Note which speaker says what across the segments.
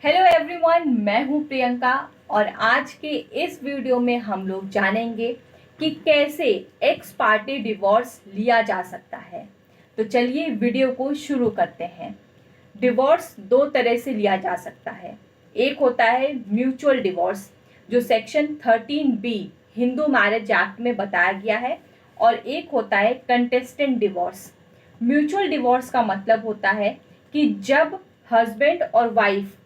Speaker 1: Hello everyone, मैं हूं प्रियंका और आज के इस वीडियो में हम लोग जानेंगे कि कैसे एक्स पार्टी डिवोर्स लिया जा सकता है। तो चलिए वीडियो को शुरू करते हैं। डिवोर्स दो तरह से लिया जा सकता है। एक होता है म्यूचुअल डिवोर्स, जो section 13B Hindu marriage act में बताया गया है, और एक होता है कंटेस्टेंट डिवोर्स। म्यूचुअल डिवोर्स का मतलब होता है कि जब हस्बैंड और वाइफ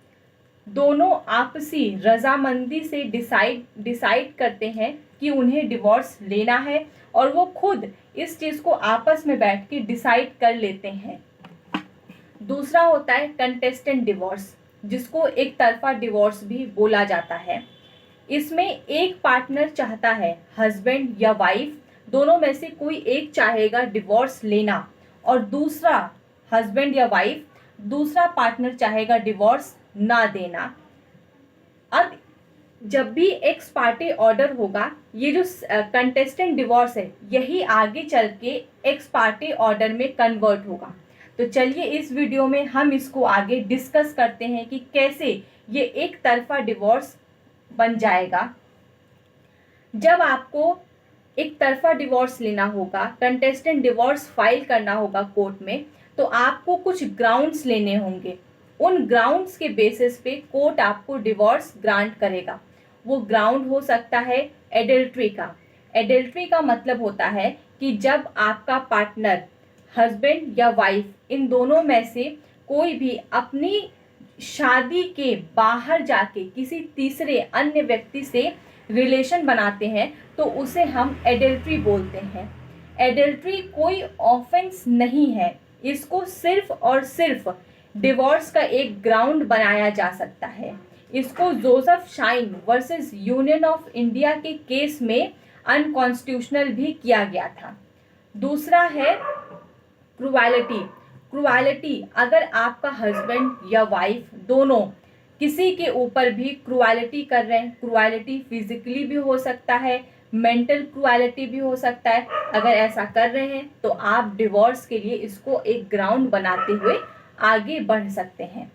Speaker 1: दोनों आपसी रजामंदी से डिसाइड करते हैं कि उन्हें डिवोर्स लेना है, और वो खुद इस चीज़ को आपस में बैठ के डिसाइड कर लेते हैं। दूसरा होता है कंटेस्टेंट डिवोर्स, जिसको एक तरफा डिवोर्स भी बोला जाता है। इसमें एक पार्टनर चाहता है, हस्बैंड या वाइफ दोनों में से कोई एक चाहेगा डिवोर्स लेना, और दूसरा हस्बैंड या वाइफ दूसरा पार्टनर चाहेगा डिवोर्स ना देना। अब जब भी एक्स पार्टी ऑर्डर होगा, ये जो कंटेस्टेंट डिवोर्स है यही आगे चल के एक्स पार्टी ऑर्डर में कन्वर्ट होगा। तो चलिए इस वीडियो में हम इसको आगे डिस्कस करते हैं कि कैसे ये एक तरफा डिवोर्स बन जाएगा। जब आपको एक तरफा डिवोर्स लेना होगा, कंटेस्टेंट डिवोर्स फाइल करना होगा कोर्ट में, तो आपको कुछ ग्राउंड्स लेने होंगे। उन ग्राउंड्स के बेसिस पे कोर्ट आपको डिवोर्स ग्रांट करेगा। वो ग्राउंड हो सकता है एडल्ट्री का। एडल्ट्री का मतलब होता है कि जब आपका पार्टनर, हस्बैंड या वाइफ, इन दोनों में से कोई भी अपनी शादी के बाहर जाके किसी तीसरे अन्य व्यक्ति से रिलेशन बनाते हैं, तो उसे हम एडल्ट्री बोलते हैं। एडल्ट्री कोई ऑफेंस नहीं है, इसको सिर्फ और सिर्फ डिवोर्स का एक ग्राउंड बनाया जा सकता है। इसको Joseph shine versus union of India के केस में अनकॉन्स्टिट्यूशनल भी किया गया था। दूसरा है क्रुएलिटी। क्रुएलिटी, अगर आपका हस्बैंड या वाइफ दोनों किसी के ऊपर भी क्रुएलिटी कर रहे हैं, क्रुएलिटी फिजिकली भी हो सकता है, मेंटल क्रुएलिटी भी हो सकता है, अगर ऐसा कर रहे हैं तो आप डिवोर्स के लिए इसको एक ग्राउंड बनाते हुए आगे बढ़ सकते हैं।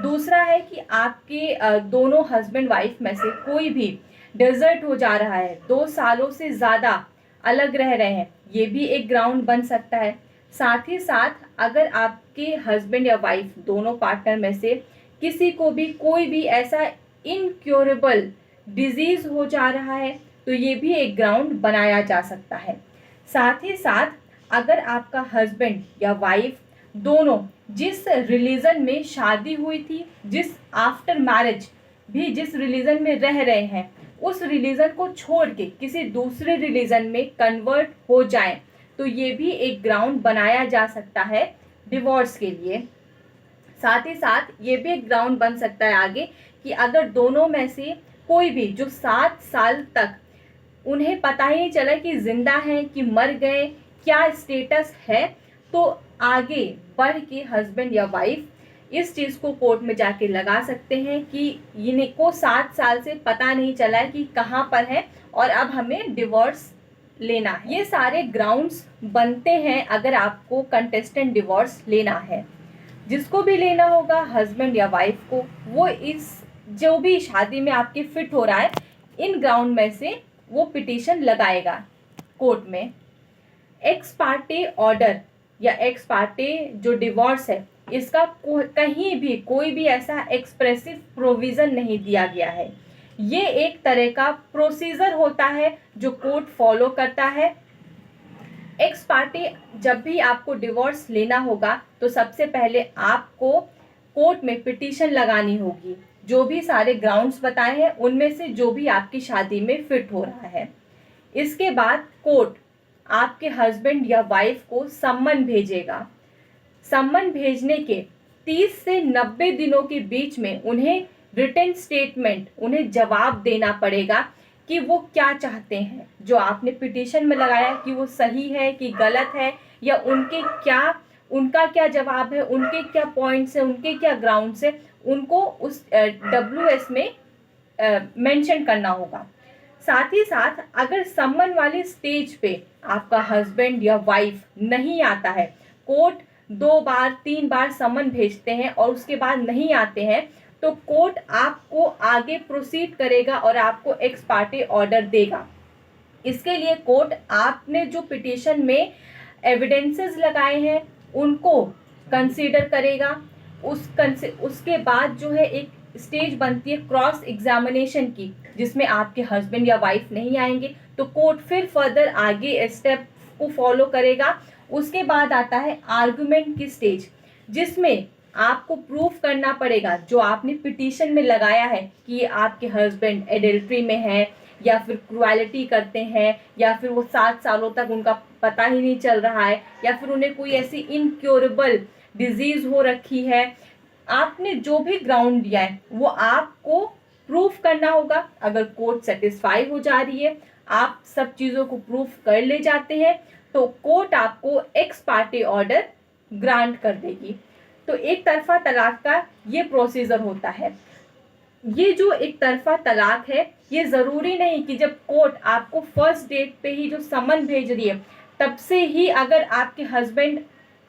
Speaker 1: दूसरा है कि आपके दोनों हस्बैंड वाइफ में से कोई भी डेजर्ट हो जा रहा है, 2 सालों से ज़्यादा अलग रह रहे हैं, ये भी एक ग्राउंड बन सकता है। साथ ही साथ अगर आपके हस्बैंड या वाइफ दोनों पार्टनर में से किसी को भी कोई भी ऐसा इनक्योरेबल डिजीज हो जा रहा है, तो ये भी एक ग्राउंड बनाया जा सकता है। साथ ही साथ अगर आपका हस्बैंड या वाइफ दोनों जिस रिलीजन में शादी हुई थी, जिस आफ्टर मैरिज भी जिस रिलीजन में रह रहे हैं, उस रिलीजन को छोड़ के किसी दूसरे रिलीजन में कन्वर्ट हो जाएं, तो ये भी एक ग्राउंड बनाया जा सकता है डिवोर्स के लिए। साथ ही साथ ये भी एक ग्राउंड बन सकता है आगे कि अगर दोनों में से कोई भी जो 7 साल तक उन्हें पता ही नहीं चला कि जिंदा हैं कि मर गए, क्या स्टेटस है, तो आगे बढ़ के हस्बैंड या वाइफ इस चीज़ को कोर्ट में जाके लगा सकते हैं कि इनको 7 साल से पता नहीं चला है कि कहाँ पर है और अब हमें डिवोर्स लेना है। ये सारे ग्राउंड्स बनते हैं अगर आपको कंटेस्टेंट डिवोर्स लेना है। जिसको भी लेना होगा, हस्बैंड या वाइफ को, वो इस जो भी शादी में आपके फिट हो रहा है, इन ग्राउंड में से वो पिटीशन लगाएगा कोर्ट में। एक्स पार्टी ऑर्डर या एक्स पार्टी जो डिवोर्स है, इसका कहीं भी कोई भी ऐसा एक्सप्रेसिव प्रोविज़न नहीं दिया गया है। ये एक तरह का प्रोसीजर होता है जो कोर्ट फॉलो करता है। एक्स पार्टी जब भी आपको डिवोर्स लेना होगा, तो सबसे पहले आपको कोर्ट में पिटीशन लगानी होगी। जो भी सारे ग्राउंड्स बताए हैं उनमें से जो भी आपकी शादी में फिट हो रहा है। इसके बाद कोर्ट आपके हस्बैंड या वाइफ को सम्मन भेजेगा। सम्मन भेजने के 30 से 90 दिनों के बीच में उन्हें रिटन स्टेटमेंट, उन्हें जवाब देना पड़ेगा कि वो क्या चाहते हैं, जो आपने पिटीशन में लगाया कि वो सही है कि गलत है, या उनका क्या जवाब है, उनके क्या पॉइंट्स है, उनके क्या ग्राउंड्स है, उनको उस WS में मेंशन करना होगा। साथ ही साथ अगर सम्मन वाली स्टेज पे आपका हस्बैंड या वाइफ नहीं आता है, कोर्ट 2 बार 3 बार सम्मन भेजते हैं और उसके बाद नहीं आते हैं, तो कोर्ट आपको आगे प्रोसीड करेगा और आपको एक्स पार्टी ऑर्डर देगा। इसके लिए कोर्ट आपने जो पिटीशन में एविडेंसेस लगाए हैं उनको कंसीडर करेगा। उसके बाद जो है एक स्टेज बनती है क्रॉस एग्जामिनेशन की, जिसमें आपके हस्बैंड या वाइफ नहीं आएंगे, तो कोर्ट फिर फर्दर आगे स्टेप को फॉलो करेगा। उसके बाद आता है आर्गुमेंट की स्टेज, जिसमें आपको प्रूफ करना पड़ेगा जो आपने पिटीशन में लगाया है कि आपके हस्बैंड एडल्ट्री में है या फिर क्रुएलिटी करते हैं या फिर वो 7 सालों तक उनका पता ही नहीं चल रहा है या फिर उन्हें कोई ऐसी इनक्योरेबल डिजीज हो रखी है। आपने जो भी ग्राउंड दिया है वो आपको प्रूफ करना होगा। अगर कोर्ट सेटिस्फाई हो जा रही है, आप सब चीज़ों को प्रूफ कर ले जाते हैं, तो कोर्ट आपको एक्स पार्टी ऑर्डर ग्रांट कर देगी। तो एक तरफा तलाक का ये प्रोसीजर होता है। ये जो एक तरफा तलाक है, ये ज़रूरी नहीं कि जब कोर्ट आपको फर्स्ट डेट पे ही जो समन भेज रही है तब से ही अगर आपके हस्बैंड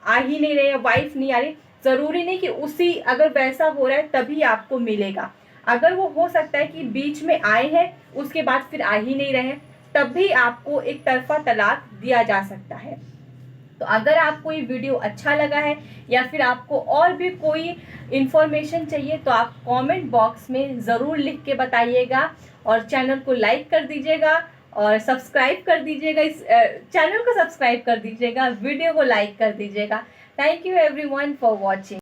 Speaker 1: आ ही नहीं रहे या वाइफ नहीं आ रही, ज़रूरी नहीं कि उसी अगर वैसा हो रहा है तभी आपको मिलेगा। अगर वो हो सकता है कि बीच में आए हैं उसके बाद फिर आ ही नहीं रहे, तब भी आपको एक तरफा तलाक दिया जा सकता है। तो अगर आपको ये वीडियो अच्छा लगा है या फिर आपको और भी कोई इन्फॉर्मेशन चाहिए तो आप कमेंट बॉक्स में ज़रूर लिख के बताइएगा और चैनल को लाइक कर दीजिएगा और सब्सक्राइब कर दीजिएगा। इस चैनल को सब्सक्राइब कर दीजिएगा, वीडियो को लाइक कर दीजिएगा। Thank you everyone for watching.